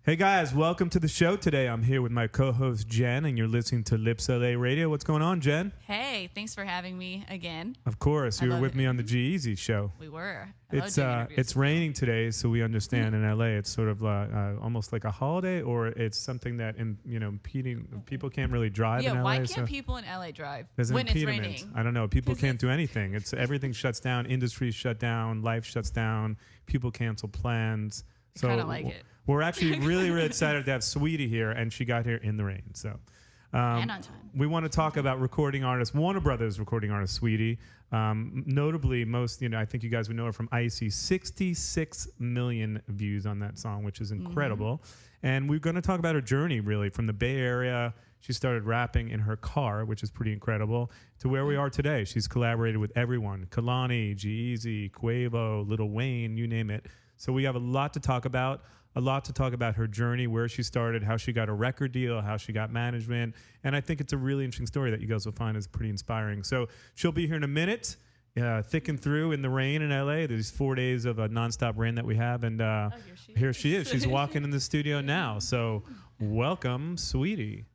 Hey guys, welcome to the show today. I'm here with my co-host Jen, and you're listening to Lipps LA Radio. What's going on, Jen? Hey, thanks for having me again. Of course, you were with me on the G-Easy show. We were. It's raining today, so we understand in LA it's sort of almost like a holiday, or it's something that impeding people can't really drive in LA. Yeah, why can't people in LA drive there's when an it's impediment. raining? I don't know. People can't do anything. It's everything shuts down. Industry shut down. Life shuts down. People cancel plans. So kind of like it. We're actually really, really excited to have Saweetie here, and she got here in the rain. So, And on time. we want to talk about recording artist, Warner Brothers recording artist Saweetie. Notably, I think you guys would know her from Icy. 66 million views on that song, which is incredible. And we're going to talk about her journey, really, from the Bay Area. She started rapping in her car, which is pretty incredible, to where we are today. She's collaborated with everyone: Kalani, G-Eazy, Quavo, Lil Wayne, you name it. So we have a lot to talk about. Her journey, where she started, how she got a record deal, how she got management. And I think it's a really interesting story that you guys will find is pretty inspiring. So she'll be here in a minute, thick and through in the rain in LA. There's 4 days of a nonstop rain that we have. And here she is. She's walking in the studio now. So welcome, Saweetie.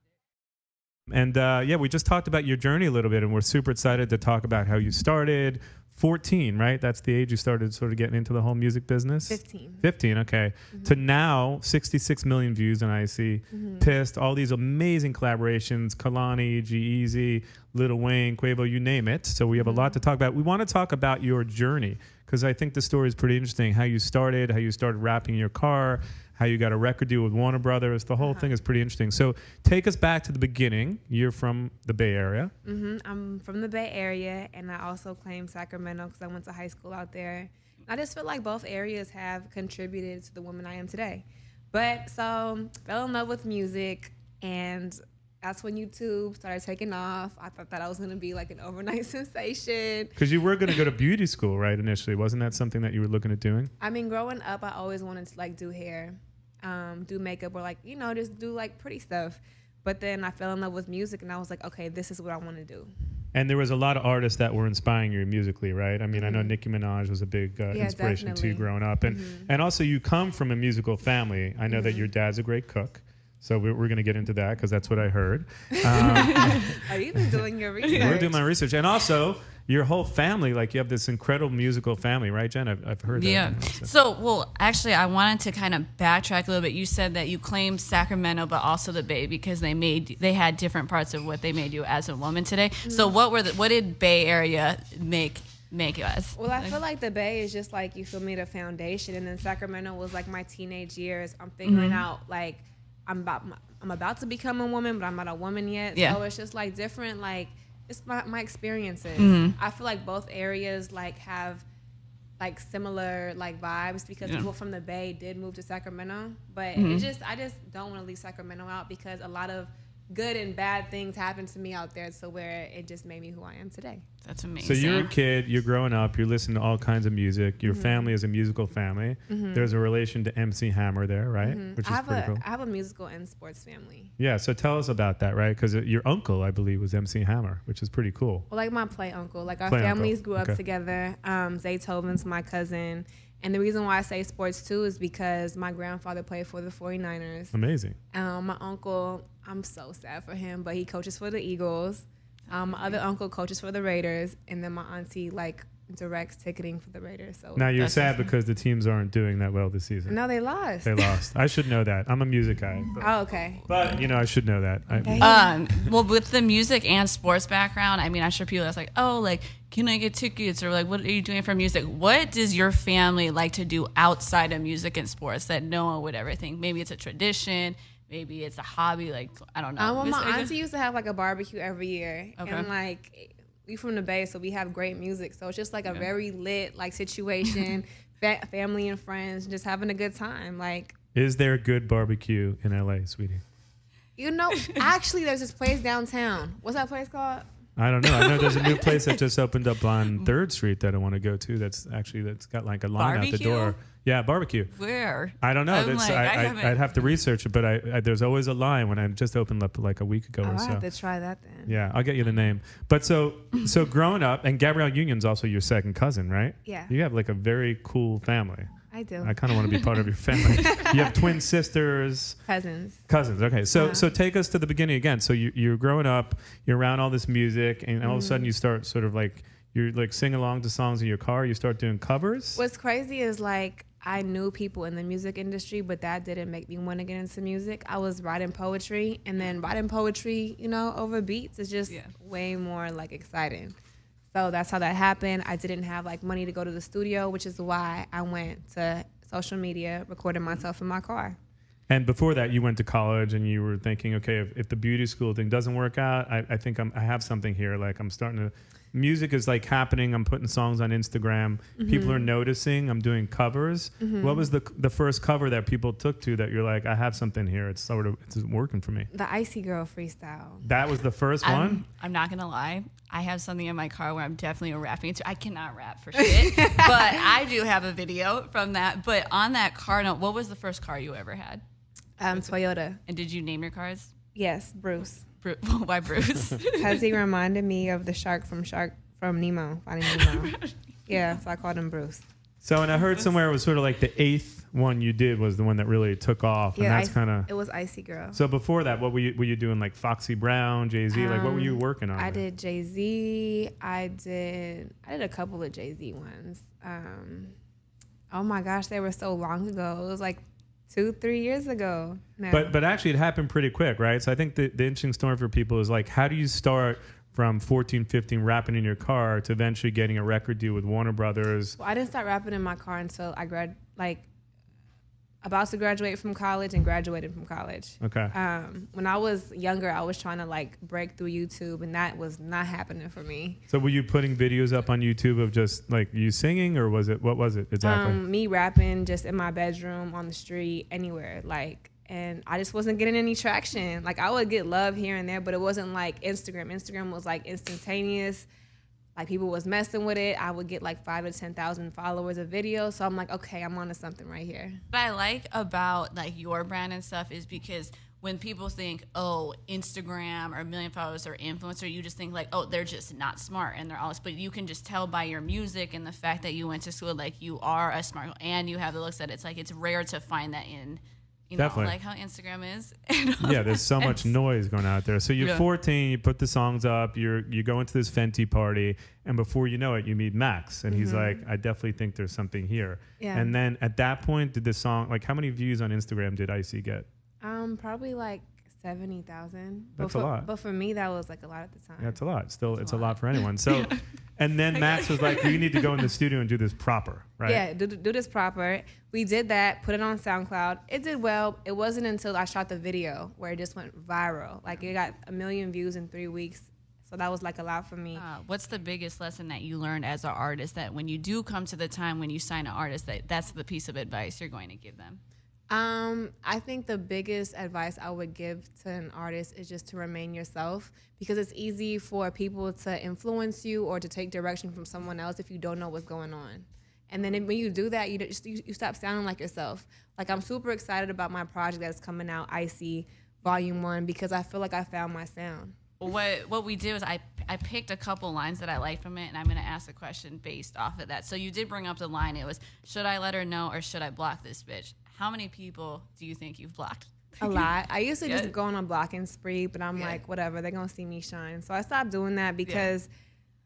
And we just talked about your journey a little bit, and we're super excited to talk about how you started. 14, right? That's the age you started sort of getting into the whole music business? 15, okay. To now, 66 million views on Icy. Pissed, all these amazing collaborations, Kalani, G-Eazy, Lil Wayne, Quavo, you name it. So we have a lot to talk about. We want to talk about your journey, because I think the story is pretty interesting. How you started rapping in your car, how you got a record deal with Warner Brothers. The whole thing is pretty interesting. So take us back to the beginning. You're from the Bay Area. I'm from the Bay Area, and I also claim Sacramento because I went to high school out there. I just feel like both areas have contributed to the woman I am today. But so fell in love with music, and that's when YouTube started taking off. I thought that I was going to be like an overnight sensation. Because you were going to go to beauty school, right, initially. Wasn't that something that you were looking at doing? I mean, growing up, I always wanted to like do hair, do makeup, or just do like pretty stuff. But then I fell in love with music, and I was like, okay, this is what I want to do. And there was a lot of artists that were inspiring you musically, right? I mean, I know Nicki Minaj was a big inspiration definitely. too growing up. And also you come from a musical family. I know that your dad's a great cook. So we're going to get into that because that's what I heard. Are you even doing your research? We're doing my research. And also your whole family, like you have this incredible musical family, right, Jen? I've heard that. Yeah. Actually, I wanted to kind of backtrack a little bit. You said that you claimed Sacramento, but also the Bay, because they had different parts of what they made you as a woman today. So what did Bay Area make you as? Well, I feel like the Bay is just like, you feel me, the foundation. And then Sacramento was like my teenage years. I'm figuring out like, I'm about to become a woman, but I'm not a woman yet. Yeah. So it's just like different, like it's my experiences. I feel like both areas like have like similar like vibes, because people from the Bay did move to Sacramento, but I just don't want to leave Sacramento out, because a lot of good and bad things happened to me out there, so where it just made me who I am today. That's amazing. So you're a kid, you're growing up, you're listening to all kinds of music. Your family is a musical family. There's a relation to MC Hammer there, right? Which is pretty cool. I have a musical and sports family. Yeah, so tell us about that, right? Because your uncle, I believe, was MC Hammer, which is pretty cool. Well, like my play uncle. Like our Play families uncle. grew up together. Zaytoven's my cousin. And the reason why I say sports too is because my grandfather played for the 49ers. Amazing. My uncle, I'm so sad for him, but he coaches for the Eagles. My other uncle coaches for the Raiders, and then my auntie like directs ticketing for the Raiders. So Now you're sad because the teams aren't doing that well this season. no, they lost. They lost. I should know that. I'm a music guy. Oh, okay. But I should know that. Well, with the music and sports background, I mean, I'm sure people are like, oh, like, can I get tickets? Or like, what are you doing for music? What does your family like to do outside of music and sports that no one would ever think? Maybe it's a tradition. Maybe it's a hobby. Like, I don't know. Well, my auntie used to have like a barbecue every year. Okay. And like, we from the Bay, so we have great music. So it's just like a very lit like situation, family and friends, just having a good time. Like, Is there a good barbecue in LA, sweetie? Actually, there's this place downtown. What's that place called? I don't know. I know there's a new place that just opened up on 3rd Street that I want to go to. That's got like a line out the Barbecue? door. Yeah, barbecue. Where? I don't know. I'm like, I'd have to research it, but there's always a line when I just opened up like a week ago or I so. have to try that then. Yeah, I'll get you the name. But so growing up, and Gabrielle Union's also your second cousin, right? Yeah. You have like a very cool family. I do. I kind of want to be part of your family. You have twin sisters. Cousins. Okay. So take us to the beginning again. So you're growing up, you're around all this music, and all of a sudden you start sort of like, you're like sing along to songs in your car. You start doing covers. What's crazy is like I knew people in the music industry, but that didn't make me want to get into music. I was writing poetry, and then writing poetry, over beats is just way more like exciting. So that's how that happened. I didn't have like money to go to the studio, which is why I went to social media, recording myself in my car. And before that, you went to college and you were thinking, okay, if the beauty school thing doesn't work out, I think I have something here. Like I'm starting to, music is like happening. I'm putting songs on Instagram. People are noticing. I'm doing covers. What was the first cover that people took to that you're like, I have something here. It's working for me. The Icy Girl freestyle. That was the first one? I'm not going to lie. I have something in my car where I'm definitely rapping to. I cannot rap for shit, but I do have a video from that. But on that car note, what was the first car you ever had? Toyota. And did you name your cars? Yes, Bruce. Why Bruce? Because he reminded me of the shark from Nemo, Finding Nemo. Yeah, so I called him Bruce. So, and I heard somewhere it was sort of like the 8th one you did was the one that really took off. Yeah, and that's kind of... It was Icy Girl. So before that, what were you doing? Like Foxy Brown, Jay-Z? Like what were you working on? I did Jay-Z. I did a couple of Jay-Z ones. Oh my gosh, they were so long ago. It was like 2-3 years ago now. But actually it happened pretty quick, right? So I think the interesting story for people is like, how do you start from 14, 15 rapping in your car to eventually getting a record deal with Warner Brothers? Well, I didn't start rapping in my car until I about to graduate from college and graduated from college. Okay. When I was younger, I was trying to like break through YouTube, and that was not happening for me. So were you putting videos up on YouTube of just like you singing, or what was it exactly? Me rapping just in my bedroom, on the street, anywhere, and I just wasn't getting any traction. Like I would get love here and there, but it wasn't like Instagram. Instagram was like instantaneous. Like people was messing with it. I would get like 5,000 to 10,000 followers a video. So I'm like, okay, I'm onto something right here. What I like about like your brand and stuff is because when people think, oh, Instagram or a million followers or influencer, you just think like, oh, they're just not smart and they're all. But you can just tell by your music and the fact that you went to school, like you are a smart and you have the looks that it's like it's rare to find that in. Definitely. Like how Instagram is. Yeah, there's so much noise going out there. So you're 14, you put the songs up, you go into this Fenty party, and before you know it, you meet Max, and he's like, I definitely think there's something here. Yeah. And then at that point, did the song, like how many views on Instagram did Icy get? Probably like 70,000. That's a lot. But for me, that was like a lot at the time. Yeah, it's a lot. Still, it's a lot for anyone. So, and then Max was like, you need to go in the studio and do this proper, right? Yeah, do this proper. We did that, put it on SoundCloud. It did well. It wasn't until I shot the video where it just went viral. Like it got 1 million views in 3 weeks. So that was like a lot for me. What's the biggest lesson that you learned as an artist that when you do come to the time when you sign an artist, that's the piece of advice you're going to give them? I think the biggest advice I would give to an artist is just to remain yourself, because it's easy for people to influence you or to take direction from someone else if you don't know what's going on. And then when you do that, you stop sounding like yourself. Like I'm super excited about my project that's coming out, Icy Volume 1, because I feel like I found my sound. What we did was I picked a couple lines that I liked from it, and I'm going to ask a question based off of that. So you did bring up the line. It was, should I let her know or should I block this bitch? How many people do you think you've blocked? A lot. I used to just go on a blocking spree, but I'm like, whatever, they're going to see me shine. So I stopped doing that because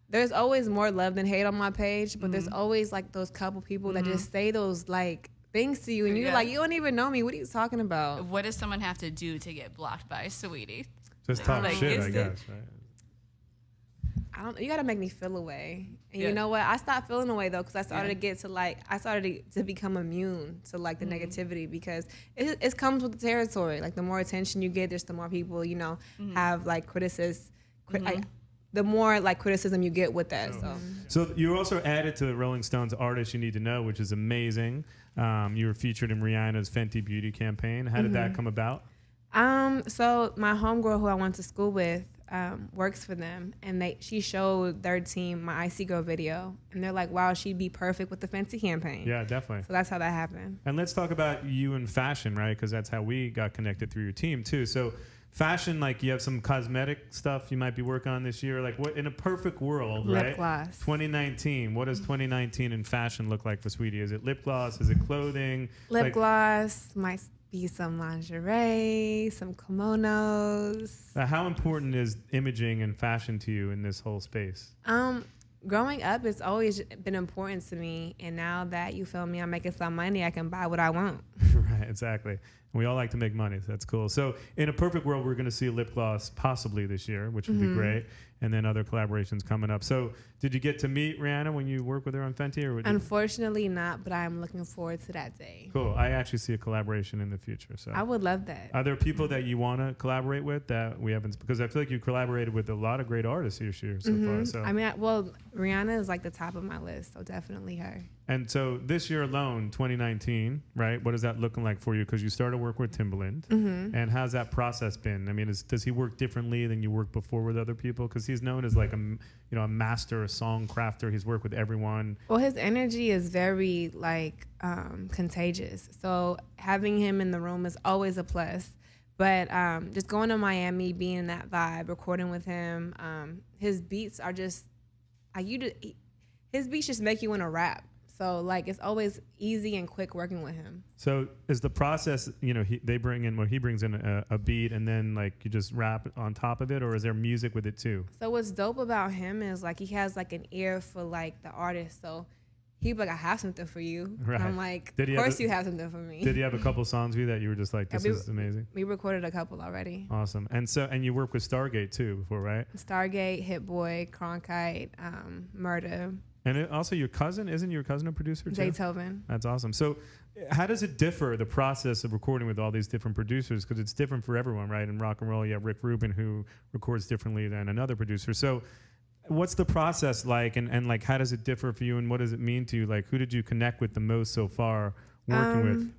there's always more love than hate on my page, but there's always like those couple people that just say those like things to you, and you're like, you don't even know me. What are you talking about? What does someone have to do to get blocked by Saweetie? Just talk shit, I guess, right? You gotta make me feel away, and you know what? I stopped feeling away though, because I started to get to I started to become immune to like the negativity, because it comes with the territory. Like the more attention you get, there's the more people have like criticism. The more like criticism you get with that. So you also added to the Rolling Stones Artists You Need to Know, which is amazing. You were featured in Rihanna's Fenty Beauty campaign. How did that come about? So my homegirl who I went to school with works for them, and she showed their team my Icy Girl video, and they're like, wow, she'd be perfect with the Fenty campaign. Yeah, definitely. So that's how that happened. And let's talk about you and fashion, right? Because that's how we got connected through your team too. So fashion, like you have some cosmetic stuff you might be working on this year. Like what in a perfect world, Lip right? gloss. 2019. What does 2019 in fashion look like for Saweetie? Is it lip gloss? Is it clothing? Lip gloss, might be some lingerie, some kimonos. How important is imaging and fashion to you in this whole space? Growing up, it's always been important to me. And now that, you feel me, I'm making some money, I can buy what I want. Right, exactly. We all like to make money, so that's cool. So in a perfect world, we're going to see a lip gloss possibly this year, which would be great, and then other collaborations coming up. So did you get to meet Rihanna when you work with her on Fenty? Or Unfortunately not, but I'm looking forward to that day. Cool. I actually see a collaboration in the future. So I would love that. Are there people that you want to collaborate with that we haven't? Because I feel like you collaborated with a lot of great artists this year so far. So I mean, well, Rihanna is like the top of my list, so definitely her. And so this year alone, 2019, right? What is that looking like for you? Because you started work with Timbaland. And how's that process been? I mean, does he work differently than you worked before with other people? Because he's known as like a master, a song crafter. He's worked with everyone. Well, his energy is very like contagious. So having him in the room is always a plus. But just going to Miami, being in that vibe, recording with him, his beats are just his beats just make you want to rap. So like it's always easy and quick working with him. So is the process, he brings in a beat and then like you just rap on top of it, or is there music with it too? So what's dope about him is like he has like an ear for like the artist. So he'd be like, I have something for you. Right. And I'm like, of course you have something for me. Did he have a couple songs for you that you were just like, this is amazing? We recorded a couple already. Awesome. And you worked with Stargate too before, right? Stargate, Hit Boy, Cronkite, Murder. And also your cousin, isn't your cousin a producer too? Beethoven. That's awesome. So how does it differ, the process of recording with all these different producers? Because it's different for everyone, right? In rock and roll, you have Rick Rubin who records differently than another producer. So what's the process like, and like how does it differ for you, and what does it mean to you? Like who did you connect with the most so far working with?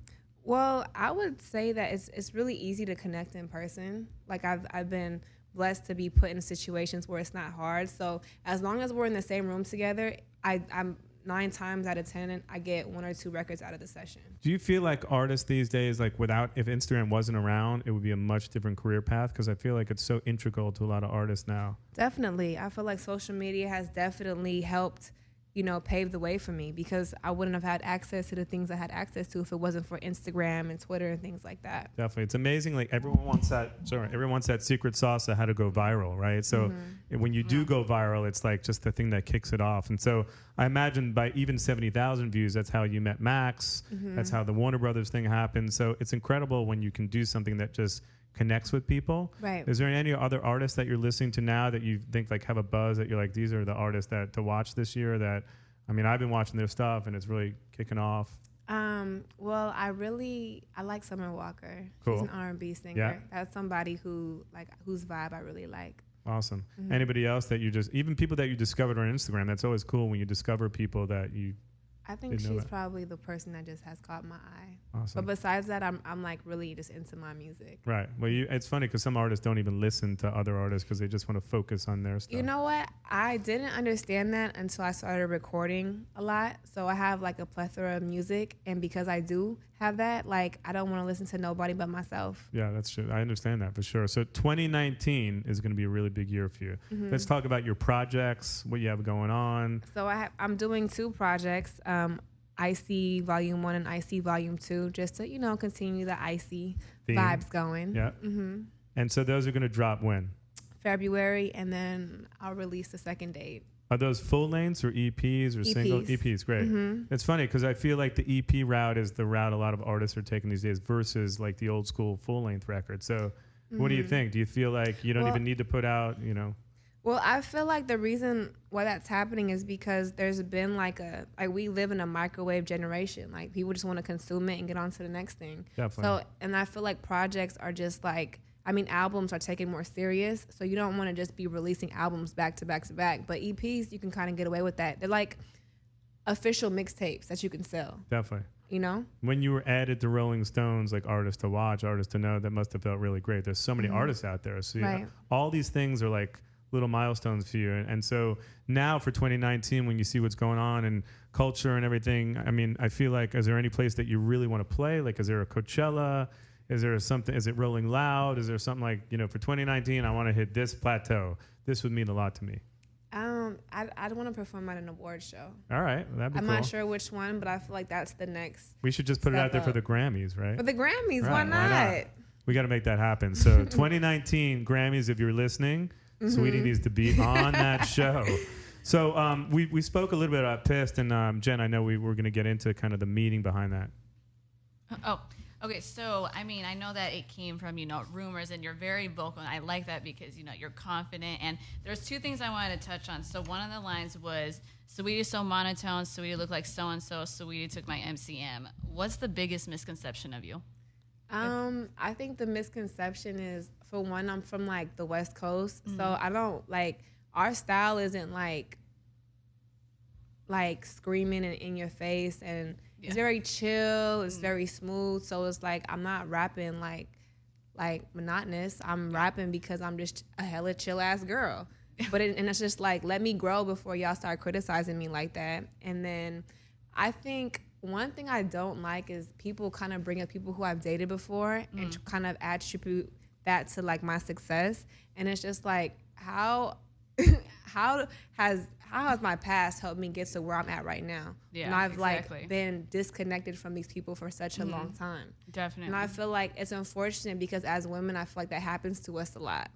Well, I would say that it's really easy to connect in person. Like I've been blessed to be put in situations where it's not hard. So as long as we're in the same room together, I'm 9 times out of 10 I get 1 or 2 records out of the session. Do you feel like artists these days, like if Instagram wasn't around, it would be a much different career path? Because I feel like it's so integral to a lot of artists now. Definitely. I feel like social media has definitely helped, pave the way for me, because I wouldn't have had access to the things I had access to if it wasn't for Instagram and Twitter and things like that. Definitely. It's amazing. Like everyone wants that secret sauce of how to go viral, right? So when you do go viral, it's like just the thing that kicks it off. And so I imagine by even 70,000 views, that's how you met Max. That's how the Warner Brothers thing happened. So it's incredible when you can do something that just connects with people. Right. Is there any other artists that you're listening to now that you think like have a buzz that you're like, these are the artists that to watch this year? That, I mean, I've been watching their stuff and it's really kicking off. Well, I like Summer Walker. Cool. She's an R&B singer. Yeah. That's somebody whose vibe I really like. Awesome. Anybody else that even people that you discovered on Instagram? That's always cool when you discover people that you. I think she's probably the person that just has caught my eye. Awesome. But besides that, I'm like really just into my music. Right. Well, it's funny because some artists don't even listen to other artists because they just want to focus on their stuff. You know what? I didn't understand that until I started recording a lot. So I have like a plethora of music, and because I do have that, like I don't want to listen to nobody but myself. Yeah, that's true. I understand that for sure. So 2019 is going to be a really big year for you. Let's talk about your projects, what you have going on. So I'm doing 2 projects. Icy Volume 1 and Icy Volume 2, just to, continue the icy vibes going. Yeah. And so those are going to drop when? February, and then I'll release the second date. Are those full lengths or EPs or single? EPs, great. It's funny because I feel like the EP route is the route a lot of artists are taking these days versus like the old school full length record. So what do you think? Do you feel like you don't even need to put out, Well, I feel like the reason why that's happening is because there's been like we live in a microwave generation. Like people just want to consume it and get on to the next thing. Definitely. So, and I feel like projects are just like, albums are taken more serious. So you don't want to just be releasing albums back to back to back. But EPs, you can kind of get away with that. They're like official mixtapes that you can sell. Definitely. When you were added to Rolling Stone's like artists to watch, artists to know, that must have felt really great. There's so many artists out there. So all these things are like little milestones for you. And so now for 2019, when you see what's going on and culture and everything, I mean, I feel like, is there any place that you really want to play? Like, is there a Coachella? Is there something? Is it Rolling Loud? Is there something like, for 2019, I want to hit this plateau. This would mean a lot to me. I'd want to perform at an award show. All right, that'd be I'm cool. not sure which one, but I feel like that's the next. We should just put it out there for the Grammys, right? For the Grammys, Right, why not? We got to make that happen. So 2019 Grammys, if you're listening, Saweetie needs to be on that show. So we spoke a little bit about Pissed, and Jen, I know we were going to get into kind of the meaning behind that. Oh, okay. So, I mean, I know that it came from, rumors, and you're very vocal, and I like that because, you're confident. And there's two things I wanted to touch on. So one of the lines was, Saweetie's so monotone, Saweetie looked like so-and-so, Saweetie took my MCM. What's the biggest misconception of you? I think the misconception is, for one, I'm from like the West Coast, so I don't our style isn't like screaming and in your face, and it's very chill, it's very smooth. So it's like I'm not rapping like monotonous. I'm rapping because I'm just a hella chill ass girl. But and it's just like, let me grow before y'all start criticizing me like that. And then I think one thing I don't like is people kind of bring up people who I've dated before and kind of attribute that to like my success. And it's just like, how has my past helped me get to where I'm at right now? Yeah, and I've exactly. been disconnected from these people for such a long time. Definitely. And I feel like it's unfortunate because as women, I feel like that happens to us a lot.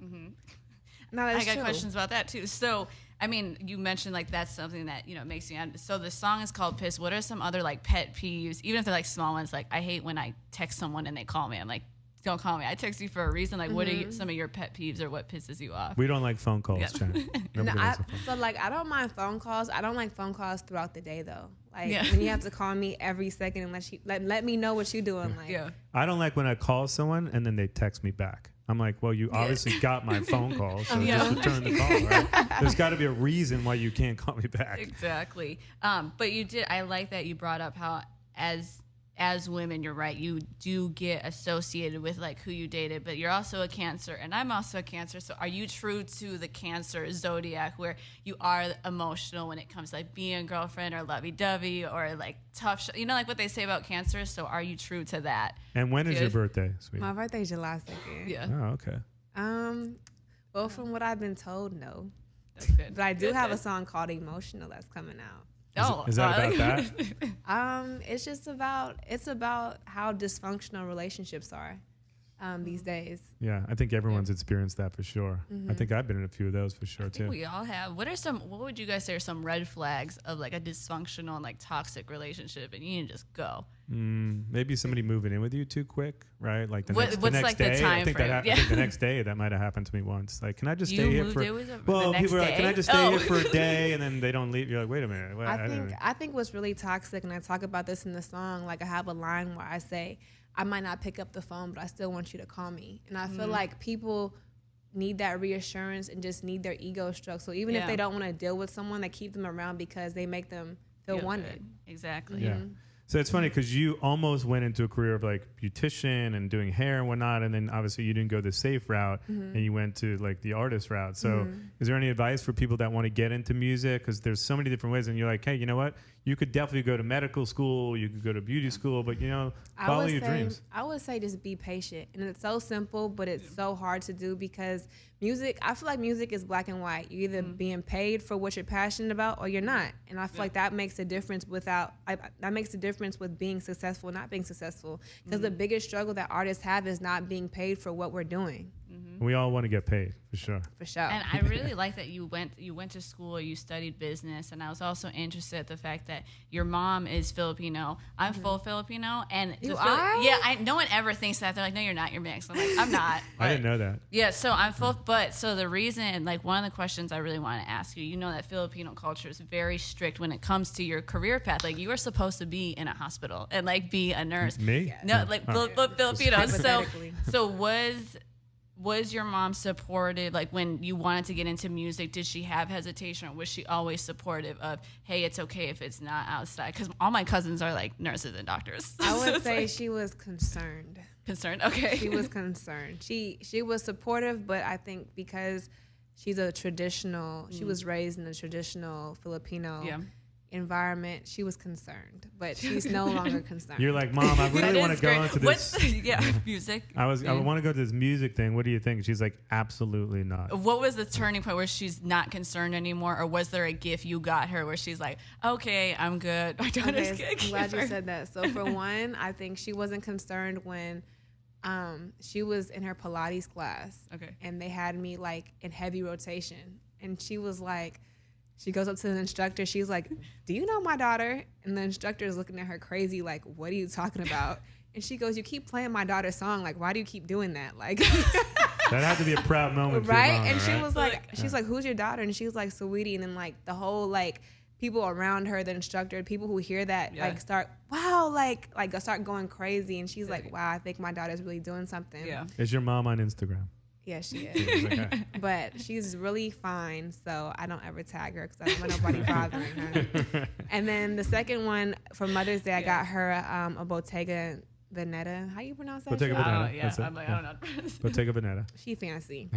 No, that's I got true. questions about that too. So, I mean, you mentioned like that's something that makes you. So the song is called "Piss." What are some other like pet peeves, even if they're like small ones? Like I hate when I text someone and they call me. I'm like, don't call me. I text you for a reason. Like, what are some of your pet peeves or what pisses you off? We don't like phone calls, Jen. I don't mind phone calls. I don't like phone calls throughout the day though. Like when you have to call me every second and let me know what you're doing. Like, I don't like when I call someone and then they text me back. I'm like, well, you obviously got my phone call, so just return the call, right? There's got to be a reason why you can't call me back. Exactly. But you did. I like that you brought up how as women, you're right, you do get associated with like who you dated, but you're also a Cancer, and I'm also a Cancer. So are you true to the Cancer zodiac where you are emotional when it comes to like being a girlfriend or lovey-dovey or like tough, like what they say about Cancer? So are you true to that? And when is your birthday, sweetie? my birthday's July 2nd. Yeah. Oh, okay. Well, from what I've been told, no. That's good. But I do have a song called Emotional that's coming out. Is that about that? It's about how dysfunctional relationships are these days. Yeah, I think everyone's experienced that for sure. I think I've been in a few of those for sure too. We all have. What would you guys say are some red flags of like a dysfunctional and like toxic relationship, and you need to just go? Maybe somebody moving in with you too quick, right? Like the What's next like day. the time I think frame? I think the next day that might have happened to me once. Like, can I just You stay here moved for? in with them Well, the next people are like, can I day? just stay here for a day, and then they don't leave? You're like, wait a minute. Well, I think what's really toxic, and I talk about this in the song. Like I have a line where I say, I might not pick up the phone, but I still want you to call me. And I feel like people need that reassurance and just need their ego stroked. So even if they don't want to deal with someone, they keep them around because they make them feel wanted. Good. Exactly. Yeah. So it's funny because you almost went into a career of like beautician and doing hair and whatnot, and then obviously you didn't go the safe route and you went to like the artist route. So is there any advice for people that want to get into music? Because there's so many different ways, and you're like, hey, you know what? You could definitely go to medical school, you could go to beauty school, but follow your dreams. I would say just be patient. And it's so simple, but it's so hard to do because music, I feel like music is black and white. You're either being paid for what you're passionate about or you're not. And I feel like that makes a difference that makes a difference with being successful or not being successful. Because the biggest struggle that artists have is not being paid for what we're doing. We all want to get paid, for sure. For sure. And I really like that you went to school, you studied business, and I was also interested in the fact that your mom is Filipino. I'm full Filipino, and you are? Yeah, no one ever thinks that. They're like, no, you're not. You're mixed. I'm like, I'm not. I didn't know that. Yeah, so I'm full. But so the reason, like, one of the questions I really want to ask you, that Filipino culture is very strict when it comes to your career path. Like, you are supposed to be in a hospital and like be a nurse. Me? No, like Filipino. So was your mom supportive? Like when you wanted to get into music, did she have hesitation, or was she always supportive of, hey, it's okay if it's not outside? Because all my cousins are like nurses and doctors. I would say she was concerned. Concerned, okay. She was concerned. She was supportive, but I think because she's a traditional, she was raised in a traditional Filipino. Yeah. environment, she was concerned, but she's no longer concerned. You're like, Mom, I really want to go into this. What's music? I want to go to this music thing. What do you think? She's like, absolutely not. What was the turning point where she's not concerned anymore, or was there a gift you got her where she's like, okay, I'm good. My daughter's good. I'm glad you said that. So for one, I think she wasn't concerned when she was in her Pilates class. Okay. And they had me like in heavy rotation, and she was like, she goes up to the instructor. She's like, do you know my daughter? And the instructor is looking at her crazy, like, what are you talking about? And she goes, you keep playing my daughter's song. Like, why do you keep doing that? Like, that had to be a proud moment. Right? For your mom, and she right? was like, she's like, who's your daughter? And she was like, Saweetie. And then like the whole like people around her, the instructor, people who hear that like start, wow, like start going crazy. And she's like, wow, I think my daughter's really doing something. Yeah. Is your mom on Instagram? Yeah, she is. Okay. But she's really fine, so I don't ever tag her because I don't want nobody bothering her. And then the second one for Mother's Day, I got her a Bottega Veneta. How you pronounce that? Bottega Veneta. Yeah, I'm like, I don't know. Bottega Veneta. She fancy.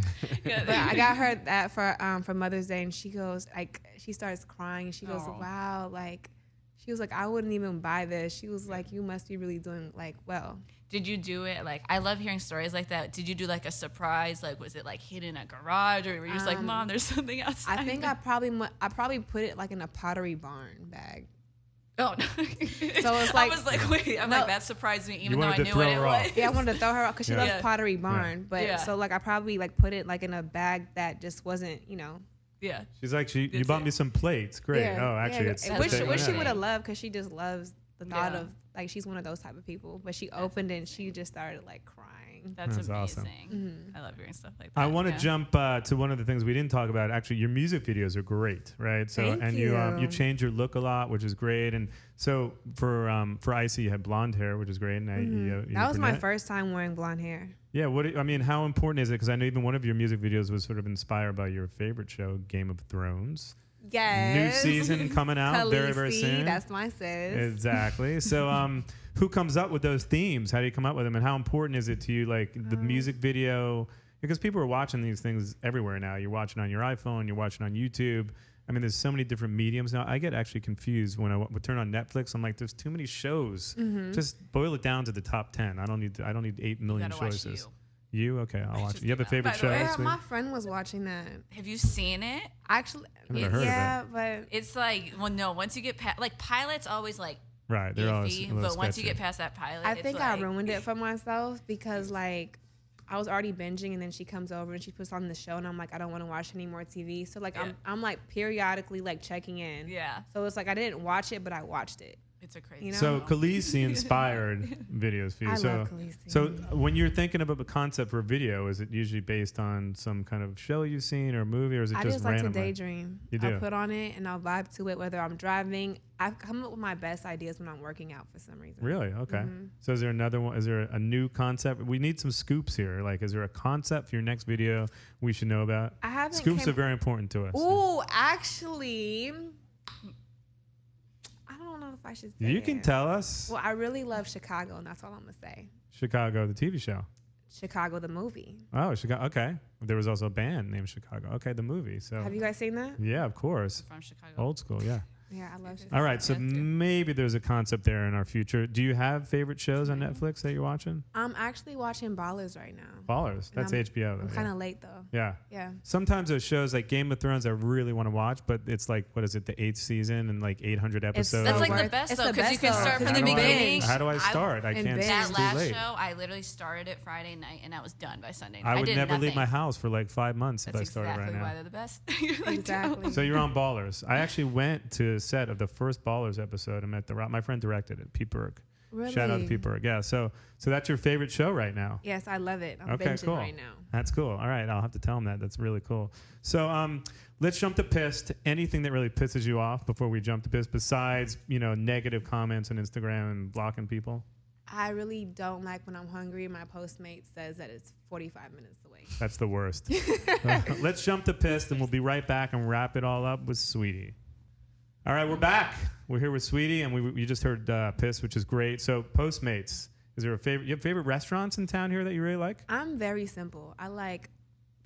But I got her that for Mother's Day, and she goes like, she starts crying, and she goes, wow, like, she was like, I wouldn't even buy this. She was like, you must be really doing like well. Did you do it? Like, I love hearing stories like that. Did you do like a surprise? Like, was it like hidden in a garage, or were you just like, Mom, there's something outside? I think I probably put it like in a Pottery Barn bag. Oh, no. So it's like, I was like, wait, like, that surprised me, even though I knew what it was. Yeah, I wanted to throw her off because she loves Pottery Barn. But so like, I probably like put it like in a bag that just wasn't, you know. Yeah. She's like, you bought me some plates. Great. Yeah. Oh, actually, it's which she would have loved because she just loves the thought of, like, she's one of those type of people. But she opened it and she just started like crying. That's amazing. Awesome. Mm-hmm. I love hearing stuff like that. I want to jump to one of the things we didn't talk about. Actually, your music videos are great, right? So Thank you change your look a lot, which is great. And so for Icy, you had blonde hair, which is great. And that was my first time wearing blonde hair. Yeah. How important is it? Because I know even one of your music videos was sort of inspired by your favorite show, Game of Thrones. Yes. New season coming out very, very soon. That's my sis. Exactly. So who comes up with those themes? How do you come up with them? And how important is it to you, like the music video? Because people are watching these things everywhere now. You're watching on your iPhone. You're watching on YouTube. I mean, there's so many different mediums now. I get actually confused when I would turn on Netflix. I'm like, there's too many shows. Mm-hmm. Just boil it down to the top 10. I don't need 8 million choices. You? Okay, I'll watch it. You have a favorite show? Yeah, my friend was watching that. Have you seen it? Actually, but it's like, well, no. Once you get past, like, pilots always like right, they're iffy, always but once you get past that pilot, I think I ruined it for myself because like I was already binging, and then she comes over and she puts on the show, and I'm like, I don't want to watch any more TV. So like I'm like periodically like checking in. Yeah. So it's like I didn't watch it, but I watched it. It's a crazy. You know? So Khaleesi inspired videos for you. I love Khaleesi. So when you're thinking about the concept for a video, is it usually based on some kind of show you've seen or a movie, or is it just randomly? I just like randomly? to daydream. You do? I'll put on it and I'll vibe to it, whether I'm driving. I come up with my best ideas when I'm working out for some reason. Really? Okay. Mm-hmm. So is there another one? Is there a new concept? We need some scoops here. Like, is there a concept for your next video we should know about? I haven't. Scoops are very important to us. Ooh, actually, I don't know if I should say You can tell us. Well, I really love Chicago, and that's all I'm going to say. Chicago, the TV show. Chicago, the movie. Oh, Chicago. Okay. There was also a band named Chicago. Okay, the movie. So have you guys seen that? Yeah, of course. From Chicago. Old school, yeah. Yeah, I love Chicago. All right, so maybe there's a concept there in our future. Do you have favorite shows on Netflix that you're watching? I'm actually watching Ballers right now. Ballers. That's HBO. I'm kind of late though. Yeah. Yeah. Sometimes those shows like Game of Thrones I really want to watch, but it's like, what is it, the 8th season and like 800 episodes? That's like the best though, because you can start from the beginning. How do I start? I can't. That too last late. show, I literally started it Friday night and I was done by Sunday night. I would did never leave nothing. my house for like 5 months if I started right now. That's exactly why they're the best. Exactly. So you're on Ballers. I actually went to set of the first Ballers episode. I met my friend directed it, Pete Berg. Really? Shout out to Pete Berg. Yeah. So that's your favorite show right now. Yes, I love it. I'm okay, binging cool. right now. That's cool. All right, I'll have to tell him that. That's really cool. So let's jump to pissed. Anything that really pisses you off before we jump to pissed, besides negative comments on Instagram and blocking people? I really don't like when I'm hungry. My Postmate says that it's 45 minutes away. That's the worst. Let's jump to pissed, and we'll be right back and wrap it all up with Saweetie. All right, we're back. We're here with Saweetie, and you just heard Piss, which is great. So Postmates, is there a favorite? You have favorite restaurants in town here that you really like? I'm very simple. I like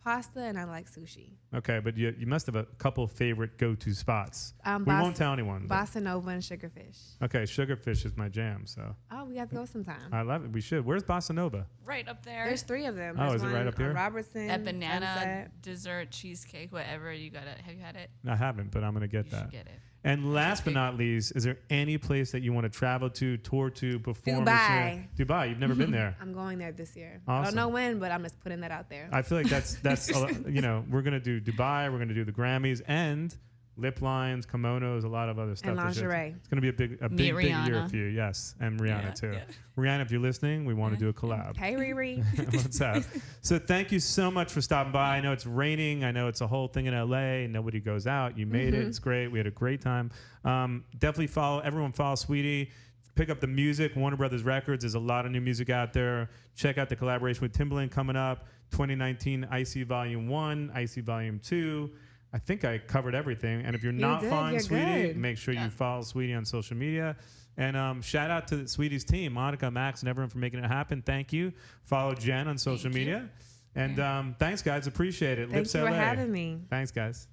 pasta and I like sushi. Okay, but you must have a couple favorite go-to spots. We won't tell anyone. Bossa Nova and Sugarfish. Okay, Sugarfish is my jam. So. Oh, we have to go sometime. I love it. We should. Where's Bossa Nova? Right up there. There's 3 of them. Oh, There's is it right up here? Robertson. That banana Sunset. dessert cheesecake, whatever you got it. Have you had it? I haven't, but I'm gonna get You that. should get it. And last but not least, is there any place that you want to travel to, tour to, perform? Dubai. Dubai. You've never been there. I'm going there this year. Awesome. I don't know when, but I'm just putting that out there. I feel like that's we're gonna do Dubai. We're gonna do the Grammys and lip lines, kimonos, a lot of other stuff. And lingerie. It's gonna be a big year Rihanna. for you. Yes, and Rihanna Yeah, too. yeah. Rihanna, if you're listening, we want to do a collab. Hey, Riri. What's up? So thank you so much for stopping by. I know it's raining. I know it's a whole thing in LA. Nobody goes out. You made it. It's great. We had a great time. Definitely everyone follow Saweetie. Pick up the music. Warner Brothers Records. There's a lot of new music out there. Check out the collaboration with Timbaland coming up. 2019 Icy Volume 1, Icy Volume 2. I think I covered everything. And if you're not following Saweetie, good. make sure you follow Saweetie on social media. And shout out to Saweetie's team, Monica, Max, and everyone for making it happen. Thank you. Follow Jen on social media. And thanks, guys. Appreciate it. Thank you for having me. Thanks, guys.